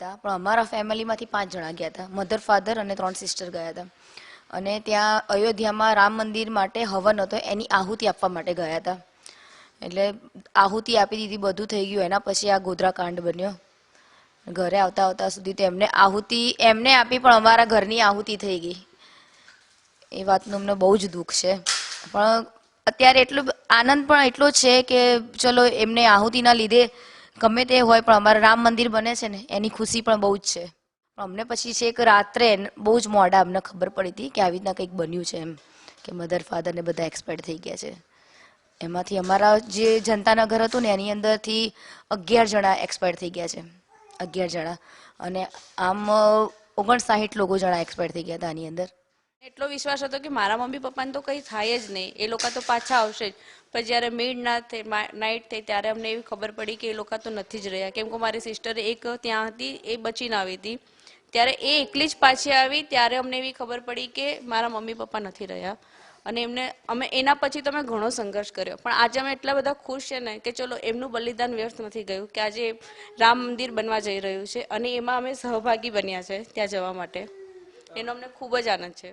હતા, પણ અમારા ફેમિલીમાંથી 5 જણા ગયા હતા. મધર, ફાધર અને 3 સિસ્ટર ગયા હતા. અને ત્યાં અયોધ્યામાં રામ મંદિર માટે હવન હતો, એની આહુતિ આપવા માટે ગયા હતા. એટલે આહુતિ આપી દીધી, બધું થઈ ગયું. એના પછી આ ગોધરા કાંડ બન્યો. ઘરે આવતા આવતા સુધી તો એમને આહુતિ એમને આપી, પણ અમારા ઘરની આહુતિ થઈ ગઈ. એ વાતનું અમને બહુ જ દુઃખ છે. પણ અત્યારે એટલો આનંદ પણ એટલો છે કે ચલો એમને આહુતિના લીધે ગમે તે હોય, પણ અમારા રામ મંદિર બને છે ને એની ખુશી પણ બહુ જ છે. પણ અમને પછી છે કે રાત્રે બહુ જ મોડા અમને ખબર પડી હતી કે આવી રીતના કંઈક બન્યું છે, એમ કે મધર ફાધર ને બધા એક્સપાયર થઈ ગયા છે. એમાંથી અમારા જે જનતાનગર હતું ને એની અંદરથી 11 જણા એક્સપાયર થઈ ગયા છે. 11 જણા. અને આમ 59 જણા એક્સપાયર થઈ ગયા હતા આની અંદર. એટલો વિશ્વાસ હતો કે મારા મમ્મી પપ્પાને તો કંઈ થાય જ નહીં, એ લોકો તો પાછા આવશે જ. પણ જ્યારે નાઇટ થઈ ત્યારે અમને એવી ખબર પડી કે એ લોકો તો નથી જ રહ્યા. કેમ કે મારી સિસ્ટર એક ત્યાં હતી, એ બચીને આવી હતી. ત્યારે એ એકલી જ પાછી આવી, ત્યારે અમને એવી ખબર પડી કે મારા મમ્મી પપ્પા નથી રહ્યા. અને અમે એના પછી તો અમે ઘણો સંઘર્ષ કર્યો. પણ આજે અમે એટલા બધા ખુશ છે ને કે ચલો એમનું બલિદાન વ્યર્થ નથી ગયું, કે આજે રામ મંદિર બનવા જઈ રહ્યું છે અને એમાં અમે સહભાગી બન્યા છે ત્યાં જવા માટે. એનો અમને ખૂબ જ આનંદ છે.